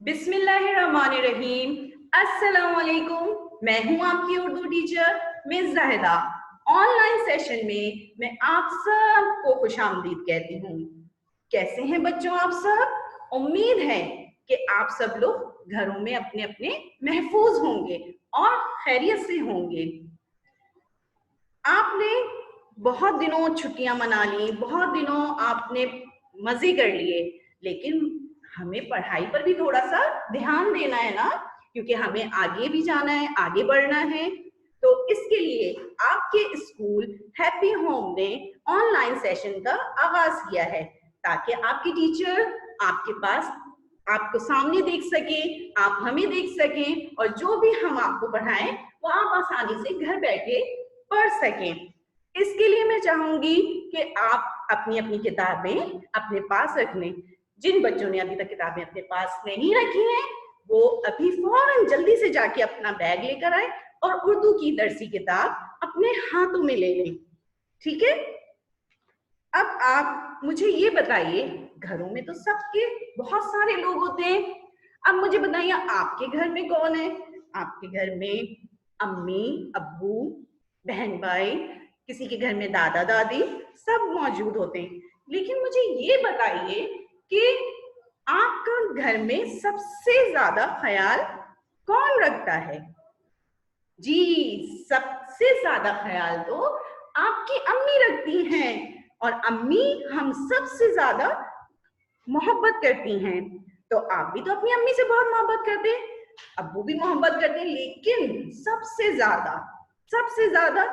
बिस्मिल्लाहिर्रहमानिर्रहीम। अस्सलाम वालेकुम। मैं हूं आपकी Urdu teacher miss Zahida. Online session में मैं आप सबको खुशामदीद कहती हूँ। कैसे हैं बच्चों आप सब? उम्मीद है कि आप सब लोग घरों में अपने अपने महफूज होंगे और खैरियत से होंगे। आपने बहुत दिनों छुट्टियां मना ली, बहुत दिनों आपने मजे कर लिए, लेकिन हमें पढ़ाई पर भी थोड़ा सा ध्यान देना है ना, क्योंकि हमें आगे भी जाना है, आगे बढ़ना है। तो इसके लिए आपके स्कूल हैप्पी होम ने ऑनलाइन सेशन का आगाज किया है, ताकि आपकी टीचर आपके पास आपको सामने देख सके, आप हमें देख सकें, और जो भी हम आपको पढ़ाएं वो आप आसानी से घर बैठे पढ़ सकें। इसके लिए मैं चाहूंगी कि आप अपनी अपनी किताबें अपने पास रख लें। जिन बच्चों ने अभी तक किताबें अपने पास नहीं रखी हैं, वो अभी फौरन जल्दी से जाके अपना बैग लेकर आए और उर्दू की दरसी किताब अपने हाथों में ले लें। ठीक है? अब आप मुझे ये बताइए, घरों में तो सबके बहुत सारे लोग होते हैं। अब मुझे बताइए, आपके घर में कौन है? आपके घर में अम्मी, अब्बू, बहन भाई, किसी के घर में दादा दादी, सब मौजूद होते हैं। लेकिन मुझे ये बताइए कि आपका घर में सबसे ज्यादा ख्याल कौन रखता है? जी, सबसे ज्यादा ख्याल तो आपकी अम्मी रखती हैं, और अम्मी हम सबसे ज्यादा मोहब्बत करती हैं। तो आप भी तो अपनी अम्मी से बहुत मोहब्बत करते हैं, अब्बू भी मोहब्बत करते हैं, लेकिन सबसे ज्यादा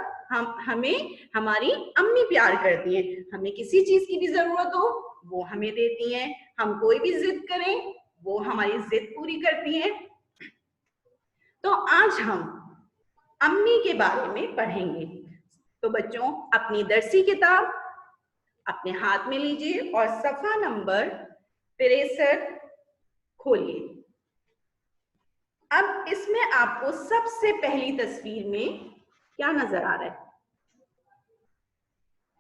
हमें हमारी अम्मी प्यार करती हैं। हमें किसी चीज की भी जरूरत हो वो हमें देती हैं, हम कोई भी जिद करें वो हमारी जिद पूरी करती हैं। तो आज हम अम्मी के बारे में पढ़ेंगे। तो बच्चों, अपनी दरसी किताब अपने हाथ में लीजिए और सफा नंबर 63 खोलिए। अब इसमें आपको सबसे पहली तस्वीर में क्या नजर आ रहा है?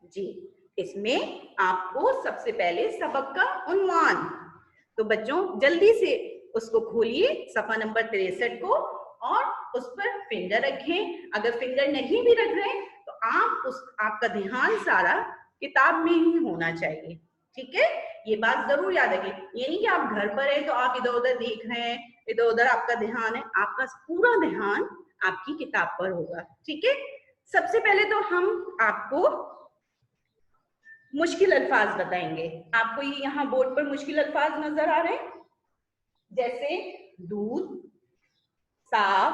जी, इसमें आपको सबसे पहले सबक का उन्वान। तो बच्चों जल्दी से उसको खोलिए, सफा नंबर 63 को, और उस पर फिंगर रखें। अगर फिंगर नहीं भी रख रहे तो आपका ध्यान सारा किताब में ही होना चाहिए। ठीक है? ये बात जरूर याद रखें। ये नहीं कि आप घर पर है तो आप इधर उधर देख रहे हैं, इधर उधर आपका ध्यान है, आपका पूरा ध्यान आपकी किताब पर होगा। ठीक है? सबसे पहले तो हम आपको मुश्किल अल्फाज बताएंगे। आपको ये यहाँ बोर्ड पर मुश्किल अल्फाज नजर आ रहे हैं, जैसे दूध, साफ,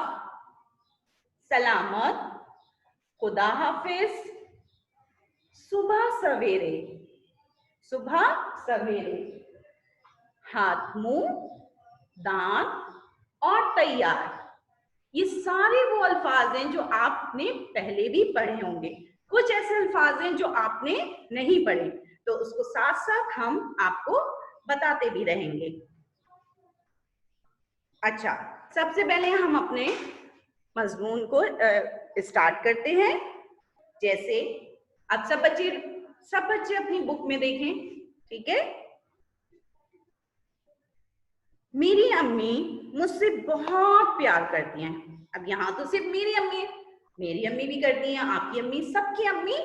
सलामत, खुदा हाफिज, सुबह सवेरे, हाथ मुंह, दांत और तैयार। ये सारे वो अल्फाज हैं जो आपने पहले भी पढ़े होंगे। कुछ ऐसे अल्फाज हैं जो आपने नहीं पढ़े, तो उसको साथ साथ हम आपको बताते भी रहेंगे। अच्छा, सबसे पहले हम अपने मजमून को स्टार्ट करते हैं। जैसे अब सब बच्चे अपनी बुक में देखें। ठीक है? मेरी अम्मी मुझसे बहुत प्यार करती हैं। अब यहाँ तो सिर्फ मेरी अम्मी है, मेरी अम्मी भी करती हैं, आपकी अम्मी, सबकी अम्मी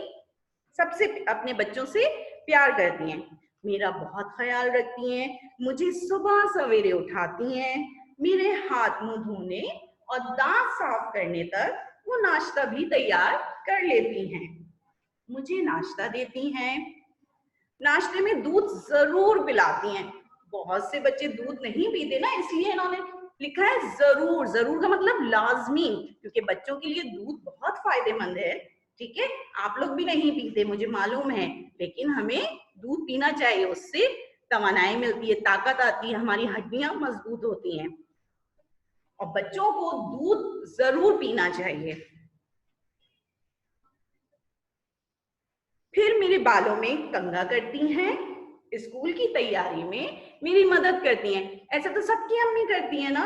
सबसे अपने बच्चों से प्यार करती हैं। मेरा बहुत ख्याल रखती हैं, मुझे सुबह सवेरे उठाती हैं, मेरे हाथ मुंह धोने और दांत साफ करने तक वो नाश्ता भी तैयार कर लेती हैं। मुझे नाश्ता देती हैं, नाश्ते में दूध जरूर पिलाती हैं। बहुत से बच्चे दूध नहीं पीते ना, इसलिए इन्होंने लिखा है जरूर। जरूर का मतलब लाजमी, क्योंकि बच्चों के लिए दूध बहुत फायदेमंद है। ठीक है? आप लोग भी नहीं पीते मुझे मालूम है, लेकिन हमें दूध पीना चाहिए, उससे तवानाई मिलती है, ताकत आती है, हमारी हड्डियां मजबूत होती हैं, और बच्चों को दूध जरूर पीना चाहिए। फिर मेरे बालों में कंघा करती हैं, स्कूल की तैयारी में मेरी मदद करती हैं। ऐसा तो सबकी अम्मी करती हैं ना।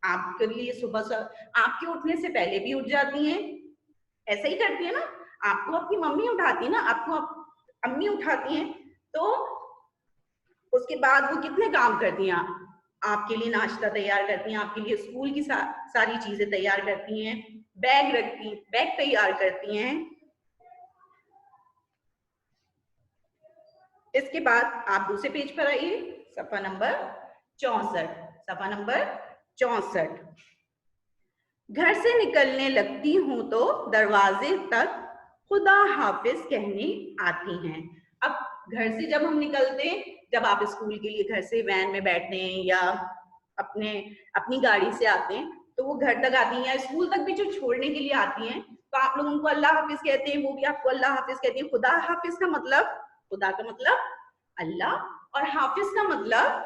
आपके लिए सुबह आपके उठने से पहले भी उठ जाती हैं, ऐसा ही करती है ना। आपको आपकी मम्मी उठाती है ना, आपको अम्मी उठाती हैं, तो उसके बाद वो कितने काम करती हैं आपके लिए नाश्ता तैयार करती हैं, आपके लिए स्कूल की सारी चीजें तैयार करती हैं, बैग तैयार करती हैं। इसके बाद आप दूसरे पेज पर आइए, सफा नंबर 64। सफा नंबर 64। घर से निकलने लगती हूं तो दरवाजे तक खुदा हाफिज कहने आती हैं। अब घर से जब हम निकलते हैं, जब आप स्कूल के लिए घर से वैन में बैठते हैं या अपनी गाड़ी से आते हैं, तो वो घर तक आती हैं या स्कूल तक भी जो छोड़ने के लिए आती हैं, तो आप लोग उनको अल्लाह हाफिज कहते हैं, वो भी आपको अल्लाह हाफिज कहती हैं। खुदा हाफिज का मतलब, खुदा का मतलब अल्लाह, और हाफिज का मतलब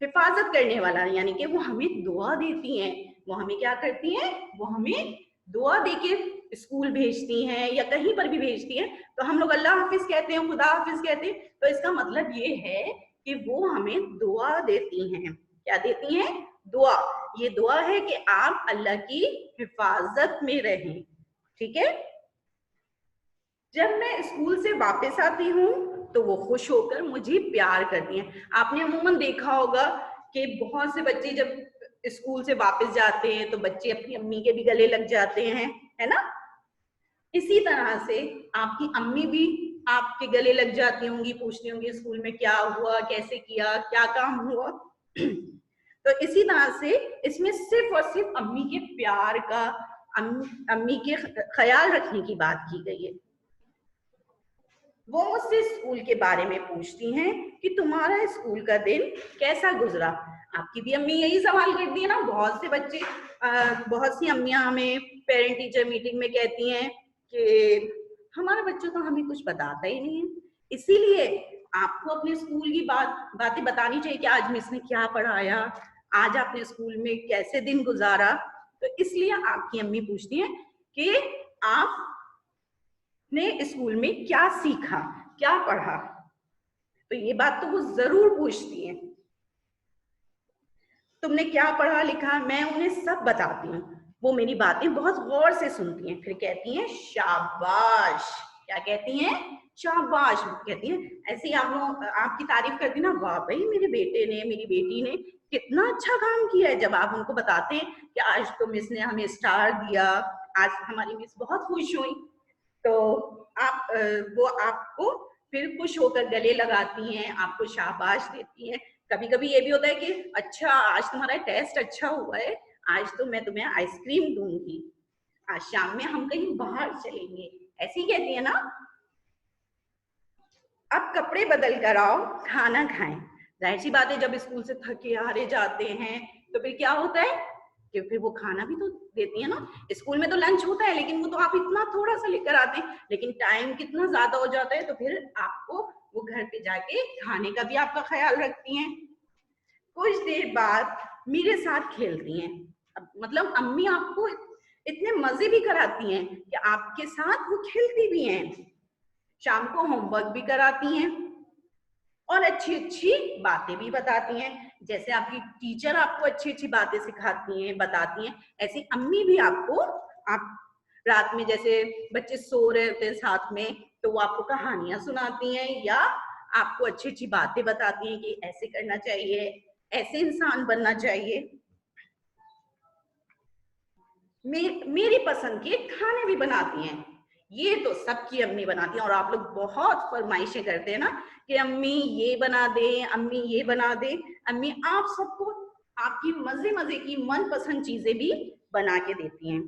हिफाजत करने वाला, यानी कि वो हमें दुआ देती हैं। वो हमें क्या करती हैं, वो हमें दुआ देके स्कूल भेजती हैं या कहीं पर भी भेजती हैं, तो हम लोग अल्लाह हाफिज कहते हैं, खुदा हाफिज कहते हैं। तो इसका मतलब ये है कि वो हमें दुआ देती हैं। क्या देती हैं? दुआ। ये दुआ है कि आप अल्लाह की हिफाजत में रहें। ठीक है। जब मैं स्कूल से वापस आती हूँ तो वो खुश होकर मुझे प्यार करती हैं। आपने अमूमन देखा होगा कि बहुत से बच्चे जब स्कूल से वापस जाते हैं तो बच्चे अपनी अम्मी के भी गले लग जाते हैं, है ना। इसी तरह से आपकी अम्मी भी आपके गले लग जाती होंगी, पूछती होंगी स्कूल में क्या हुआ, कैसे किया, क्या काम हुआ। तो इसी तरह से इसमें सिर्फ और सिर्फ अम्मी के प्यार का, अम्मी के ख्याल रखने की बात की गई है। वो मुझसे स्कूल के बारे में पूछती हैं कि तुम्हारा स्कूल का दिन कैसा गुजरा। आपकी भी अम्मी यही सवाल करती है ना। बहुत से बच्चे, बहुत सी अम्मियां हमें पेरेंट टीचर मीटिंग में कहती हैं कि हमारा बच्चा तो हमें कुछ बताता ही नहीं है, इसीलिए आपको अपने स्कूल की बातें बतानी चाहिए कि आज मिस ने क्या पढ़ाया, आज आपने स्कूल में कैसे दिन गुजारा। तो इसलिए आपकी अम्मी पूछती हैं कि आप ने स्कूल में क्या सीखा, क्या पढ़ा। तो ये बात तो वो जरूर पूछती हैं। तुमने क्या पढ़ा लिखा, मैं उन्हें सब बताती हूँ। वो मेरी बातें बहुत गौर से सुनती हैं, फिर कहती हैं शाबाश। क्या कहती हैं? शाबाश कहती हैं। ऐसे ही आप लोग आपकी तारीफ करती ना, वाह भाई मेरे बेटे ने, मेरी बेटी ने कितना अच्छा काम किया है। जब आप उनको बताते हैं कि आज तो मिस ने हमें स्टार दिया, आज हमारी मिस बहुत खुश हुई, तो आप वो आपको फिर खुश होकर गले लगाती हैं, आपको शाबाश देती हैं। कभी कभी ये भी होता है कि अच्छा आज तुम्हारा टेस्ट अच्छा हुआ है, आज तो मैं तुम्हें आइसक्रीम दूंगी, आज शाम में हम कहीं बाहर चलेंगे, ऐसी कहती है ना। अब कपड़े बदल कर आओ, खाना खाएं। जाहिर सी बात है, जब स्कूल से थके हारे जाते हैं तो फिर क्या होता है कि फिर वो खाना भी तो देती है ना। स्कूल में तो लंच होता है, लेकिन वो तो आप इतना थोड़ा सा लेकर आते हैं, लेकिन टाइम कितना ज्यादा हो जाता है, तो फिर आपको वो घर पे जाके खाने का भी आपका ख्याल रखती हैं। कुछ देर बाद मेरे साथ खेलती हैं। मतलब अम्मी आपको इतने मजे भी कराती हैं कि आपके साथ वो खेलती भी हैं, शाम को होमवर्क भी कराती हैं और अच्छी अच्छी बातें भी बताती हैं। जैसे आपकी टीचर आपको अच्छी अच्छी बातें सिखाती हैं, बताती हैं, ऐसी अम्मी भी आपको, आप रात में जैसे बच्चे सो रहे होते हैं साथ में, तो वो आपको कहानियां सुनाती हैं या आपको अच्छी अच्छी बातें बताती हैं कि ऐसे करना चाहिए, ऐसे इंसान बनना चाहिए। मेरी पसंद के खाने भी बनाती हैं। ये तो सबकी अम्मी बनाती हैं, और आप लोग बहुत फरमाइशें करते हैं ना कि अम्मी ये बना दे, अम्मी ये बना दे। अम्मी आप सबको आपकी मजे मजे की मनपसंद चीजें भी बना के देती हैं।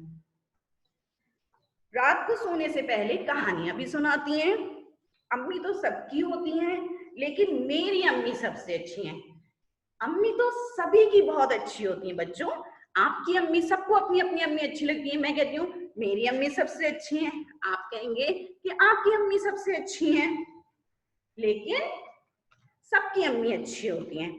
रात को सोने से पहले कहानियां भी सुनाती हैं। अम्मी तो सबकी होती हैं, लेकिन मेरी अम्मी सबसे अच्छी हैं। अम्मी तो सभी की बहुत अच्छी होती है बच्चों। आपकी अम्मी, सबको अपनी अपनी अम्मी अच्छी लगती है। मैं कहती हूँ मेरी अम्मी सबसे अच्छी है, आप कहेंगे कि आपकी अम्मी सबसे अच्छी है, लेकिन सबकी अम्मी अच्छी होती हैं।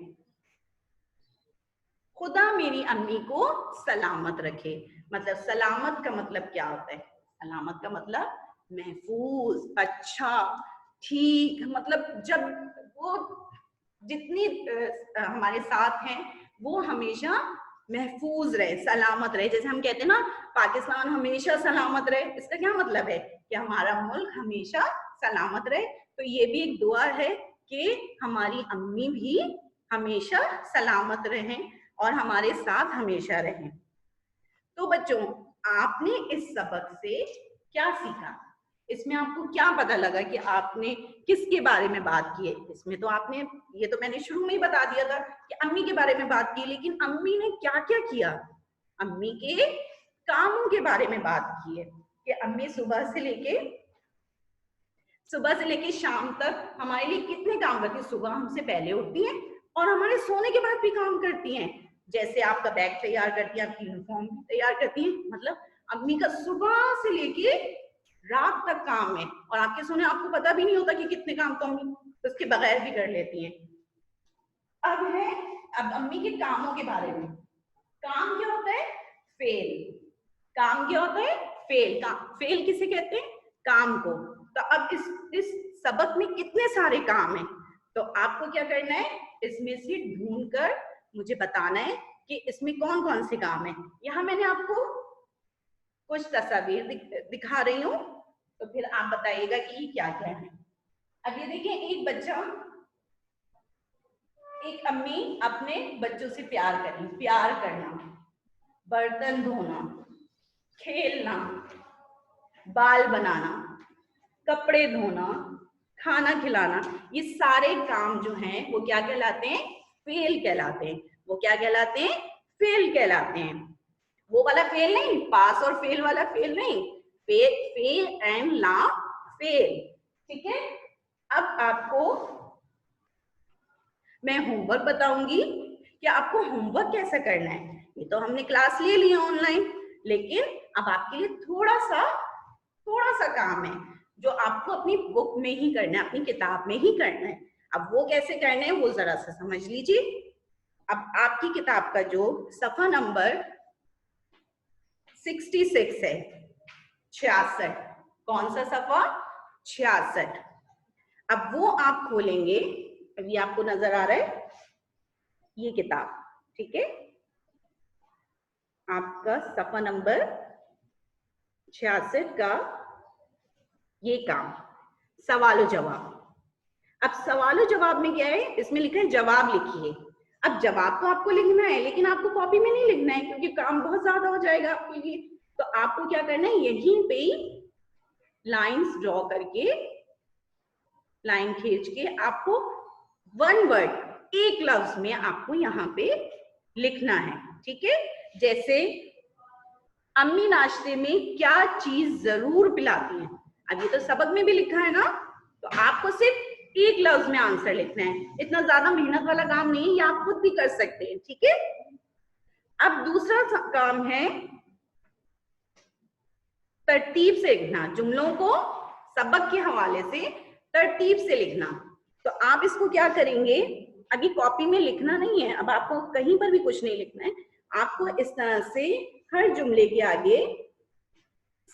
खुदा मेरी अम्मी को सलामत रखे। मतलब सलामत का मतलब क्या होता है? सलामत का मतलब महफूज, अच्छा, ठीक। मतलब जब वो जितनी हमारे साथ हैं वो हमेशा महफूज रहे, सलामत रहे। जैसे हम कहते हैं ना पाकिस्तान हमेशा सलामत रहे, इसका क्या मतलब है कि हमारा मुल्क हमेशा सलामत रहे। तो ये भी एक दुआ है कि हमारी अम्मी भी हमेशा सलामत रहें और हमारे साथ हमेशा रहें। तो बच्चों, आपने इस सबक से क्या सीखा? इसमें आपको क्या पता लगा कि आपने किसके बारे में बात की है? इसमें तो आपने, ये तो मैंने शुरू में ही बता दिया था कि अम्मी के बारे में बात की, लेकिन अम्मी ने क्या क्या किया? अम्मी के कामों के बारे में बात की है कि अम्मी सुबह से लेके शाम तक हमारे लिए कितने काम करती है। सुबह हमसे पहले उठती हैं और हमारे सोने के बाद भी काम करती हैं। जैसे आपका बैग तैयार करती हैं, आपकी यूनिफॉर्म तैयार करती हैं। मतलब अम्मी का सुबह से लेके रात तक काम है और आपके सोने आपको पता भी नहीं होता कि कितने काम तो अम्मी उसके बगैर भी कर लेती हैं। अब अम्मी के कामों के बारे में। काम क्या होता है? फेल। काम क्या होता है? फेल। फेल किसे कहते हैं? काम को। तो अब इस सबक में कितने सारे काम हैं, तो आपको क्या करना है, इसमें से ढूंढकर मुझे बताना है कि इसमें कौन कौन से काम है। यहाँ मैंने आपको कुछ तस्वीर दिखा रही हूँ, तो फिर आप बताइएगा कि ये क्या क्या है। अब ये देखिए, एक बच्चा, एक अम्मी अपने बच्चों से प्यार करना, बर्तन धोना, खेलना, बाल बनाना, कपड़े धोना, खाना खिलाना, ये सारे काम जो हैं वो क्या कहलाते हैं? फेल कहलाते हैं। वो क्या कहलाते हैं? फेल कहलाते हैं। वो वाला फेल नहीं, पास और फेल वाला फेल नहीं, फेल एंड ला फेल। ठीक है। अब आपको मैं होमवर्क बताऊंगी कि आपको होमवर्क कैसे करना है। ये तो हमने क्लास ले ली ऑनलाइन, लेकिन अब आपके लिए थोड़ा सा काम है जो आपको अपनी बुक में ही करना है, अपनी किताब में ही करना है। अब वो कैसे करना है वो जरा सा समझ लीजिए। अब आपकी किताब का जो सफा नंबर 66 है, 66, कौन सा सफा? 66। अब वो आप खोलेंगे, अभी आपको नजर आ रहा है ये किताब, ठीक है, आपका सफा नंबर 66 का ये काम, सवाल जवाब। अब सवाल जवाब में क्या है? इसमें लिखा है जवाब लिखिए। अब जवाब तो आपको लिखना है, लेकिन आपको कॉपी में नहीं लिखना है क्योंकि काम बहुत ज्यादा हो जाएगा आपके लिए। तो आपको क्या करना है, यहीं पे लाइंस ड्रॉ करके, लाइन खींच के आपको वन वर्ड, एक लफ्ज में आपको यहाँ पे लिखना है। ठीक है। जैसे अम्मी नाश्ते में क्या चीज जरूर पिलाती हैं। अब ये तो सबक में भी लिखा है ना, तो आपको सिर्फ एक लफ्ज में आंसर लिखना है। इतना ज्यादा मेहनत वाला काम नहीं है, ये आप खुद भी कर सकते हैं। ठीक है। अब दूसरा काम है तरतीब से लिखना, जुमलों को सबक के हवाले से तरतीब से लिखना। तो आप इसको क्या करेंगे, अभी कॉपी में लिखना नहीं है, अब आपको कहीं पर भी कुछ नहीं लिखना है। आपको इस तरह से हर जुमले के आगे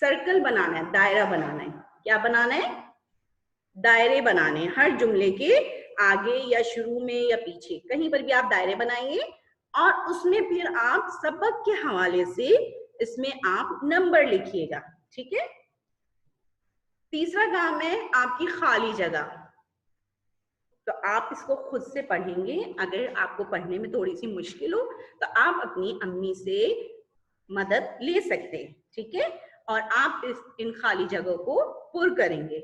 सर्कल बनाना है, दायरा बनाना है। क्या बनाना है? दायरे बनाने हैं। हर जुमले के आगे या शुरू में या पीछे कहीं पर भी आप दायरे बनाएंगे और उसमें फिर आप सबक के हवाले से इसमें आप नंबर लिखिएगा। ठीक है। तीसरा काम है आपकी खाली जगह। तो आप इसको खुद से पढ़ेंगे। अगर आपको पढ़ने में थोड़ी सी मुश्किल हो तो आप अपनी अम्मी से मदद ले सकते हैं। ठीक है। और आप इन खाली जगहों को पुर करेंगे।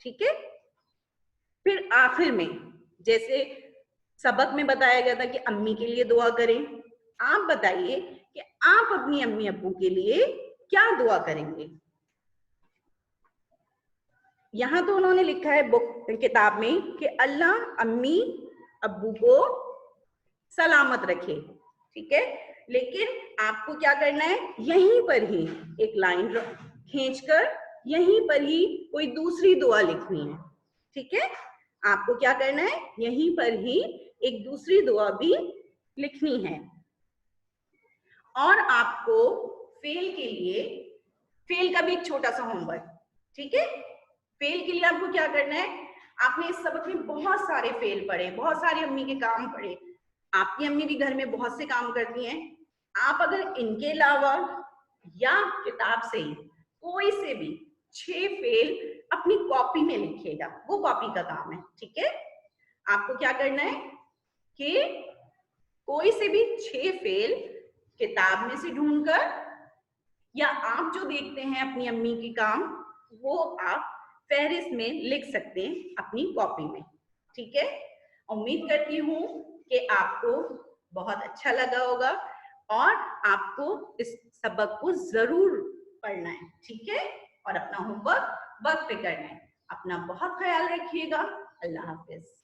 ठीक है। फिर आखिर में, जैसे सबक में बताया गया था कि अम्मी के लिए दुआ करें, आप बताइए कि आप अपनी अम्मी अब्बू के लिए क्या दुआ करेंगे। यहाँ तो उन्होंने लिखा है बुक किताब में कि अल्लाह अम्मी अब्बू को सलामत रखे। ठीक है। लेकिन आपको क्या करना है, यहीं पर ही एक लाइन खींचकर यहीं पर ही कोई दूसरी दुआ लिखनी है। ठीक है। आपको क्या करना है, यहीं पर ही एक दूसरी दुआ भी लिखनी है। और आपको फेल का भी एक छोटा सा होमवर्क। ठीक है। फेल के लिए आपको क्या करना है, आपने इस सबक में बहुत सारे फेल पढ़े, बहुत सारी अम्मी के काम पढ़े। आपकी अम्मी भी घर में बहुत से काम करती हैं। आप अगर इनके अलावा या किताब से ही कोई से भी 6 फेल अपनी कॉपी में लिखिएगा, वो कॉपी का काम है। ठीक है। आपको क्या करना है, कि कोई से भी 6 फेल किताब में से ढूंढकर या आप जो देखते हैं अपनी अम्मी की काम, वो आप फहरिस्त में लिख सकते हैं अपनी कॉपी में। ठीक है, उम्मीद करती हूँ कि आपको बहुत अच्छा लगा होगा और आपको इस सबक को जरूर पढ़ना है। ठीक है, और अपना होमवर्क वक्त पे करना है। अपना बहुत ख्याल रखिएगा। अल्लाह हाफिज।